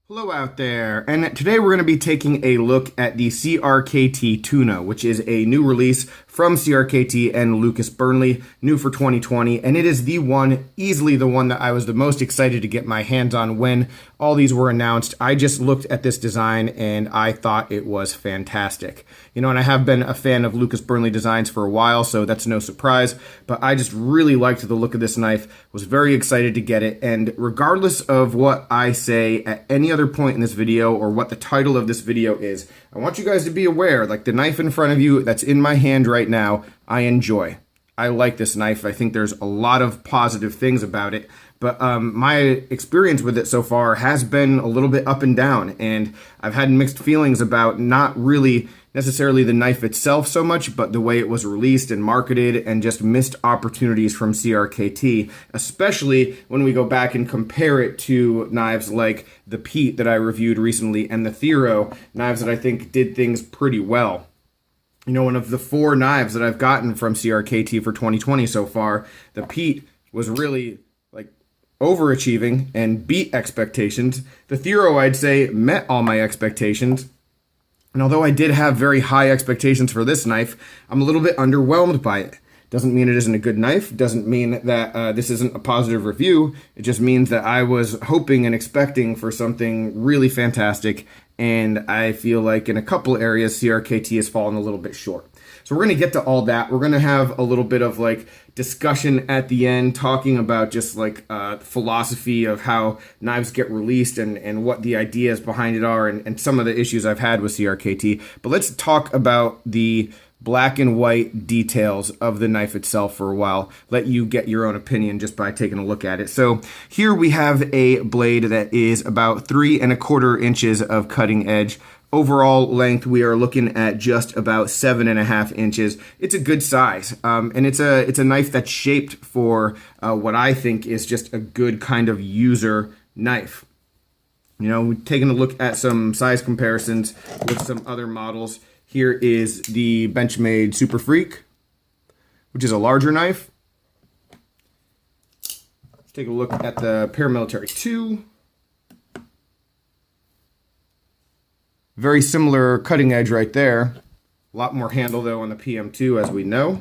Hello out there, and today we're going to be taking a look at the CRKT Tuna, which is a new release from CRKT and Lucas Burnley, new for 2020, and it is the one, easily the one that I was the most excited to get my hands on when all these were announced. I just looked at this design and I thought it was fantastic. You know, and I have been a fan of Lucas Burnley designs for a while, so that's no surprise, but I just really liked the look of this knife, was very excited to get it, and regardless of what I say at any other point in this video or what the title of this video is, I want you guys to be aware, like the knife in front of you that's in my hand right now, I enjoy. I like this knife. I think there's a lot of positive things about it, but my experience with it so far has been a little bit up and down, and I've had mixed feelings about not really necessarily the knife itself so much, but the way it was released and marketed and just missed opportunities from CRKT, especially when we go back and compare it to knives like the Pete that I reviewed recently and the Thero, knives that I think did things pretty well. You know, one of the 4 knives that I've gotten from CRKT for 2020 so far, the Pete was really like overachieving and beat expectations. The Thero, I'd say, met all my expectations. And although I did have very high expectations for this knife, I'm a little bit underwhelmed by it. Doesn't mean it isn't a good knife. Doesn't mean that this isn't a positive review. It just means that I was hoping and expecting for something really fantastic. And I feel like in a couple areas, CRKT has fallen a little bit short. So we're going to get to all that. We're going to have a little bit of like discussion at the end, talking about just like philosophy of how knives get released and what the ideas behind it are and some of the issues I've had with CRKT. But let's talk about the black and white details of the knife itself for a while. Let you get your own opinion just by taking a look at it. So here we have a blade that is about 3 1/4 inches of cutting edge. Overall length, we are looking at just about 7.5 inches. It's a good size, and it's a knife that's shaped for what I think is just a good kind of user knife. You know, we've taken a look at some size comparisons with some other models. Here is the Benchmade Super Freak, which is a larger knife. Let's take a look at the Paramilitary 2. Very similar cutting edge right there. A lot more handle though on the PM2, as we know.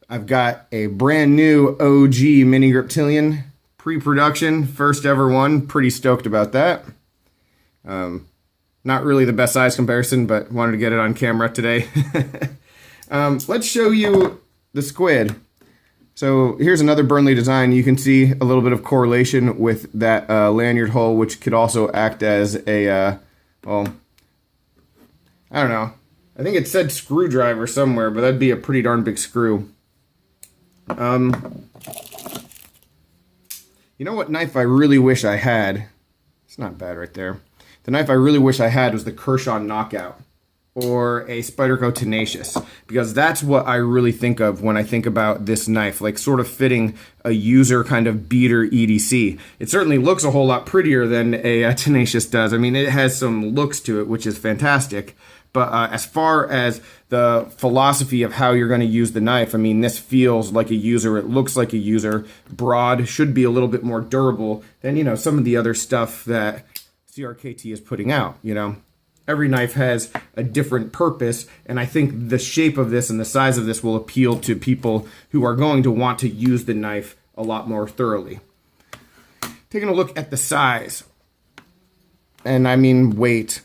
I've got a brand new OG mini Griptilian pre-production, first ever one. Pretty stoked about that. Not really the best size comparison, but wanted to get it on camera today. Let's show you the squid. So here's another Burnley design. You can see a little bit of correlation with that lanyard hole, which could also act as a, well, I don't know. I think it said screwdriver somewhere, but that'd be a pretty darn big screw. You know what knife I really wish I had? It's not bad right there. The knife I really wish I had was the Kershaw Knockout or a Spyderco Tenacious, because that's what I really think of when I think about this knife, like sort of fitting a user kind of beater EDC. It certainly looks a whole lot prettier than a Tenacious does. I mean, it has some looks to it, which is fantastic. But as far as the philosophy of how you're going to use the knife, I mean, this feels like a user. It looks like a user. Broad, should be a little bit more durable than, you know, some of the other stuff that CRKT is putting out, you know. Every knife has a different purpose, and I think the shape of this and the size of this will appeal to people who are going to want to use the knife a lot more thoroughly. Taking a look at the size, and I mean weight.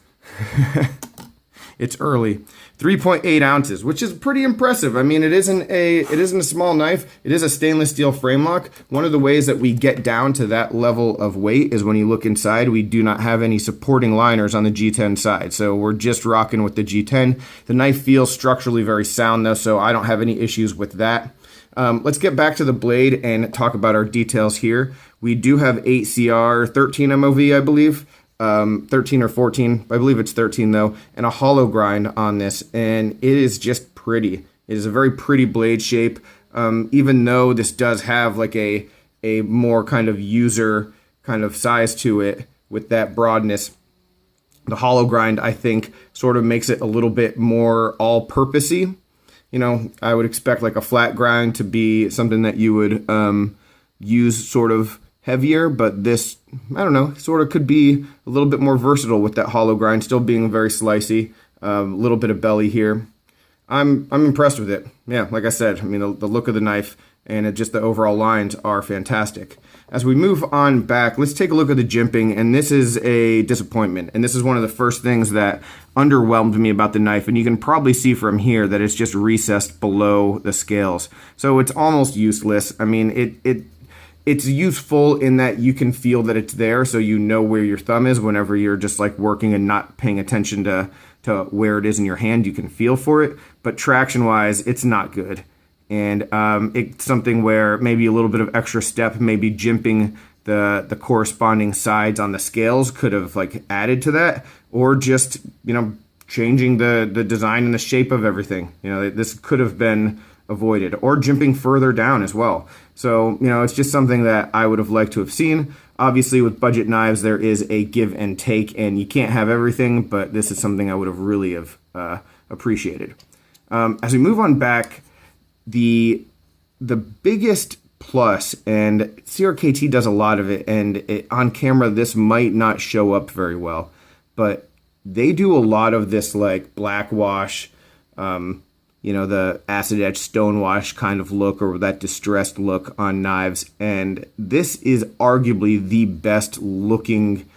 It's early. 3.8 ounces, which is pretty impressive. I mean, it isn't a small knife. It is a stainless steel frame lock. One of the ways that we get down to that level of weight is when you look inside, we do not have any supporting liners on the G10 side. So we're just rocking with the G10. The knife feels structurally very sound though, so I don't have any issues with that. Let's get back to the blade and talk about our details here. We do have 8CR, 13 MOV, I believe. 13 or 14, I believe it's 13 though, and a hollow grind on this, and it is just pretty. It is a very pretty blade shape, even though this does have like a more kind of user kind of size to it with that broadness. The hollow grind, I think, sort of makes it a little bit more all-purposey. You know, I would expect like a flat grind to be something that you would use sort of heavier, but this, I don't know, sort of could be a little bit more versatile with that hollow grind, still being very slicey. A little bit of belly here. I'm impressed with it. Yeah, like I said, I mean, the look of the knife and just the overall lines are fantastic. As we move on back, let's take a look at the jimping, and this is a disappointment. And this is one of the first things that underwhelmed me about the knife, and you can probably see from here that it's just recessed below the scales. So it's almost useless. I mean, it's useful in that you can feel that it's there, so you know where your thumb is whenever you're just like working and not paying attention to where it is in your hand. You can feel for it, but traction-wise, it's not good. And it's something where maybe a little bit of extra step, maybe jimping the corresponding sides on the scales could have like added to that, or just, you know, changing the design and the shape of everything. You know, this could have been avoided, or jimping further down as well. So, you know, it's just something that I would have liked to have seen. Obviously, with budget knives, there is a give and take, and you can't have everything, but this is something I would have really appreciated. As we move on back, the biggest plus, and CRKT does a lot of it, and on camera, this might not show up very well, but they do a lot of this like black wash, you know, the acid etch stone wash kind of look, or that distressed look on knives. And this is arguably the best looking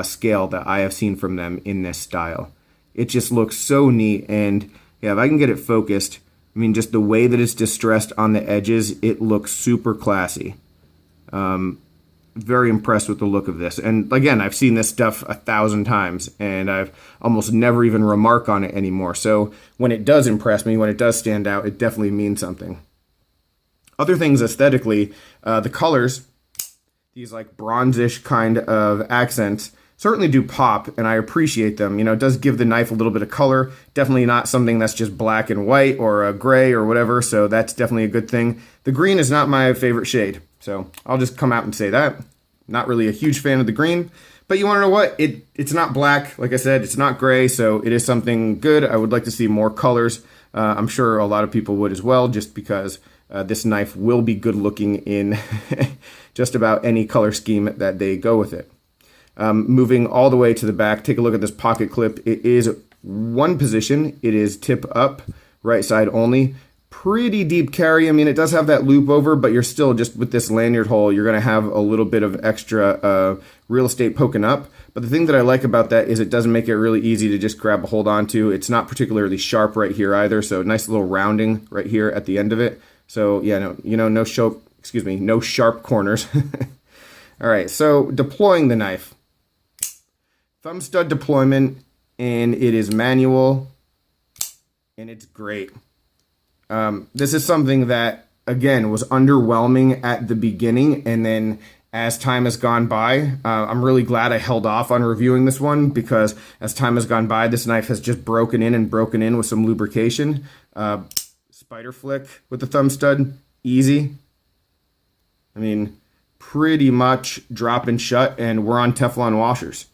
scale that I have seen from them in this style. It just looks so neat. And yeah, if I can get it focused, I mean, just the way that it's distressed on the edges, it looks super classy. Very impressed with the look of this. And again, I've seen this stuff 1,000 times, and I've almost never even remark on it anymore. So when it does impress me, when it does stand out, it definitely means something. Other things aesthetically, the colors, these like bronzish kind of accents, certainly do pop, and I appreciate them. You know, it does give the knife a little bit of color. Definitely not something that's just black and white or a gray or whatever, so that's definitely a good thing. The green is not my favorite shade, so I'll just come out and say that. Not really a huge fan of the green, but you want to know what? It's not black. Like I said, it's not gray, so it is something good. I would like to see more colors. I'm sure a lot of people would as well, just because this knife will be good looking in just about any color scheme that they go with it. Moving all the way to the back, take a look at this pocket clip. It is one position. It is tip up, right side only. Pretty deep carry. I mean, it does have that loop over, but you're still just with this lanyard hole, you're going to have a little bit of extra real estate poking up. But the thing that I like about that is it doesn't make it really easy to just grab a hold onto. It's not particularly sharp right here either, so nice little rounding right here at the end of it. So yeah, no sharp corners. All right, so deploying the knife. Thumb stud deployment, and it is manual, and it's great. This is something that, again, was underwhelming at the beginning, and then as time has gone by, I'm really glad I held off on reviewing this one, because as time has gone by, this knife has just broken in with some lubrication. Spider flick with the thumb stud, easy. I mean, pretty much drop and shut, and we're on Teflon washers.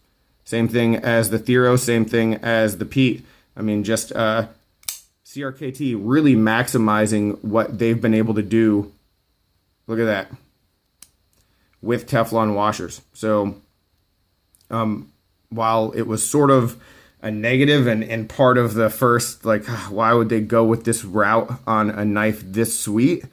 Same thing as the Thero, same thing as the Pete. I mean, just CRKT really maximizing what they've been able to do. Look at that. With Teflon washers. So while it was sort of a negative and part of the first, like, why would they go with this route on a knife this sweet?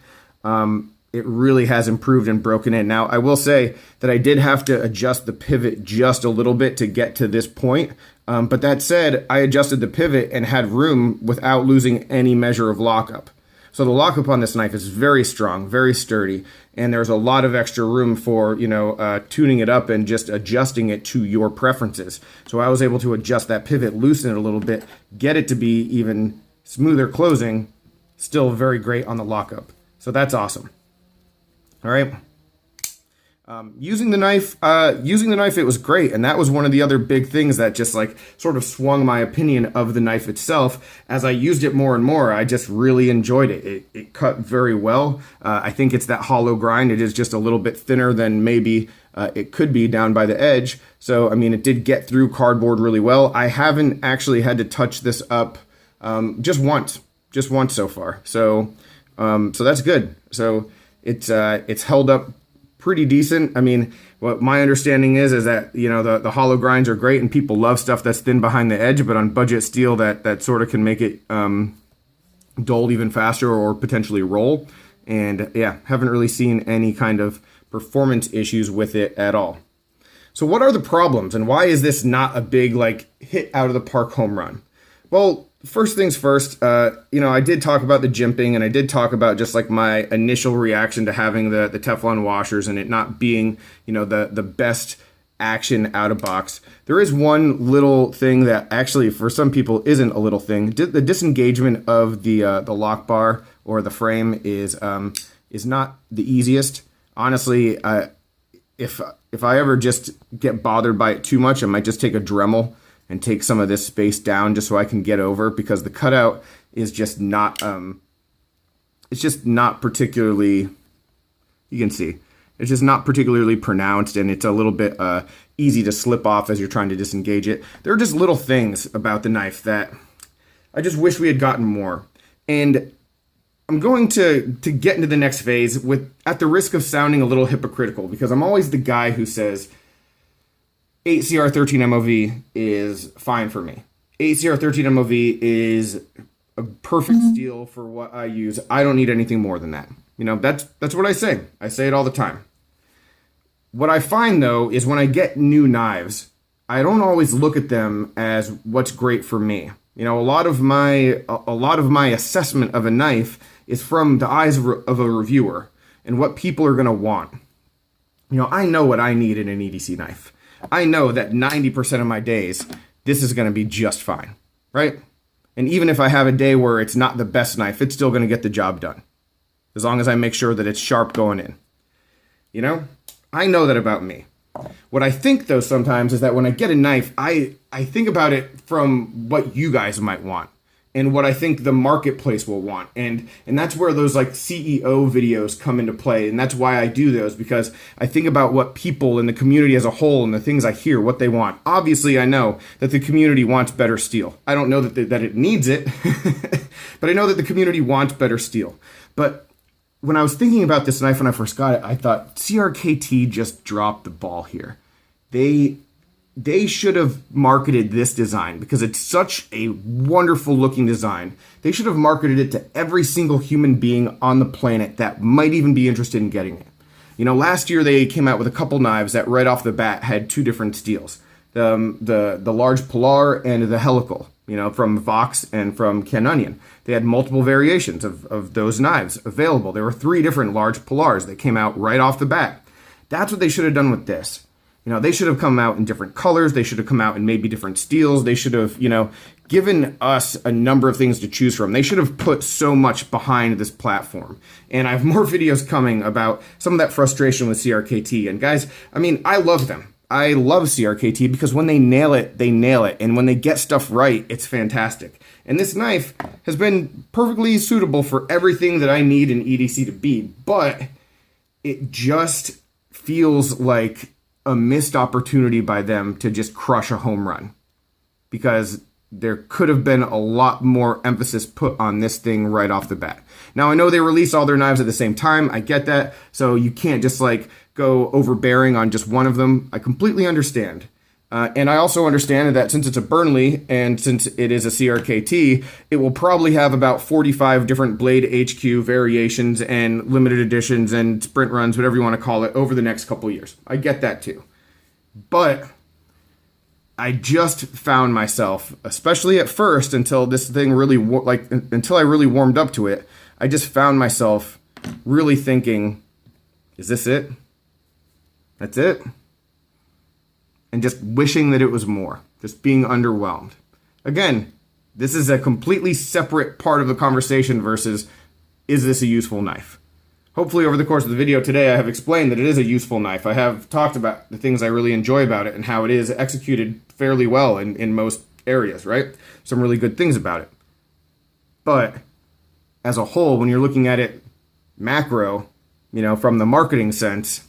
It really has improved and broken in. Now, I will say that I did have to adjust the pivot just a little bit to get to this point. But that said, I adjusted the pivot and had room without losing any measure of lockup. So the lockup on this knife is very strong, very sturdy, and there's a lot of extra room for, tuning it up and just adjusting it to your preferences. So I was able to adjust that pivot, loosen it a little bit, get it to be even smoother closing, still very great on the lockup. So that's awesome. All right. Using the knife, it was great, and that was one of the other big things that just like sort of swung my opinion of the knife itself. As I used it more and more, I just really enjoyed it. It cut very well. I think it's that hollow grind. It is just a little bit thinner than maybe it could be down by the edge. So, I mean, it did get through cardboard really well. I haven't actually had to touch this up just once so far. So that's good. So it's held up pretty decent. I mean, what my understanding is that, you know, the hollow grinds are great and people love stuff that's thin behind the edge, but on budget steel that sort of can make it dull even faster or potentially roll. And yeah, haven't really seen any kind of performance issues with it at all. So what are the problems and why is this not a big like hit out of the park home run? Well, first things first, you know, I did talk about the jimping and I did talk about just like my initial reaction to having the Teflon washers and it not being, you know, the best action out of box. There is one little thing that actually for some people isn't a little thing. The disengagement of the lock bar or the frame is not the easiest. Honestly, if I ever just get bothered by it too much, I might just take a Dremel and take some of this space down just so I can get over, because the cutout is just not, it's just not particularly, you can see, it's just not particularly pronounced, and it's a little bit easy to slip off as you're trying to disengage it. There are just little things about the knife that I just wish we had gotten more. And I'm going to get into the next phase at the risk of sounding a little hypocritical, because I'm always the guy who says 8CR13 MOV is fine for me. 8CR13 MOV is a perfect steel for what I use. I don't need anything more than that. You know, that's what I say. I say it all the time. What I find though is when I get new knives, I don't always look at them as what's great for me. You know, a lot of my assessment of a knife is from the eyes of a reviewer and what people are going to want. You know, I know what I need in an EDC knife. I know that 90% of my days, this is going to be just fine, right? And even if I have a day where it's not the best knife, it's still going to get the job done, as long as I make sure that it's sharp going in. You know, I know that about me. What I think, though, sometimes is that when I get a knife, I think about it from what you guys might want and what I think the marketplace will want. And that's where those like CEO videos come into play. And that's why I do those, because I think about what people in the community as a whole and the things I hear, what they want. Obviously, I know that the community wants better steel. I don't know that it needs it, but I know that the community wants better steel. But when I was thinking about this knife when I first got it, I thought CRKT just dropped the ball here. They should have marketed this design because it's such a wonderful looking design. They should have marketed it to every single human being on the planet that might even be interested in getting it. You know, last year they came out with a couple knives that right off the bat had two different steels. The large Polar and the helical, you know, from Vox and from Canonian. They had multiple variations of those knives available. There were 3 different large Polars that came out right off the bat. That's what they should have done with this. You know, they should have come out in different colors. They should have come out in maybe different steels. They should have, you know, given us a number of things to choose from. They should have put so much behind this platform. And I have more videos coming about some of that frustration with CRKT. And guys, I mean, I love them. I love CRKT because when they nail it, they nail it. And when they get stuff right, it's fantastic. And this knife has been perfectly suitable for everything that I need an EDC to be. But it just feels like a missed opportunity by them to just crush a home run, because there could have been a lot more emphasis put on this thing right off the bat. Now, I know they released all their knives at the same time. I get that. So you can't just like go overbearing on just one of them. I completely understand. And I also understand that since it's a Burnley and since it is a CRKT, it will probably have about 45 different Blade HQ variations and limited editions and sprint runs, whatever you want to call it, over the next couple years. I get that too. But I just found myself, especially at first, until this thing really, until I really warmed up to it, I just found myself really thinking, is this it? That's it? And just wishing that it was more, just being underwhelmed. Again, this is a completely separate part of the conversation versus, is this a useful knife? Hopefully over the course of the video today, I have explained that it is a useful knife. I have talked about the things I really enjoy about it and how it is executed fairly well in most areas, right? Some really good things about it. But as a whole, when you're looking at it macro, you know, from the marketing sense,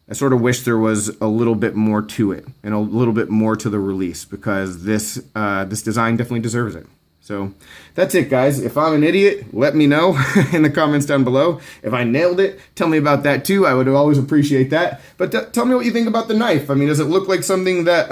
I sort of wish there was a little bit more to it and a little bit more to the release, because this design definitely deserves it. So that's it, guys. If I'm an idiot, let me know in the comments down below. If I nailed it, tell me about that too. I would always appreciate that. But tell me what you think about the knife. I mean, does it look like something that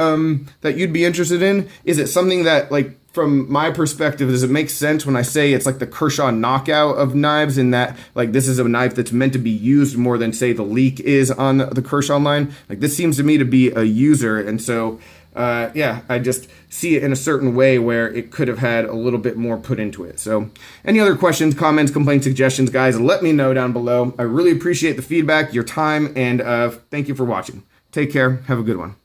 that you'd be interested in? Is it something that, like, from my perspective, does it make sense when I say it's like the Kershaw knockout of knives, in that, like, this is a knife that's meant to be used more than, say, the Leek is on the Kershaw line? Like, this seems to me to be a user, and so yeah, I just see it in a certain way where it could have had a little bit more put into it. So any other questions, comments, complaints, suggestions, guys, let me know down below. I really appreciate the feedback, your time, and thank you for watching. Take care. Have a good one.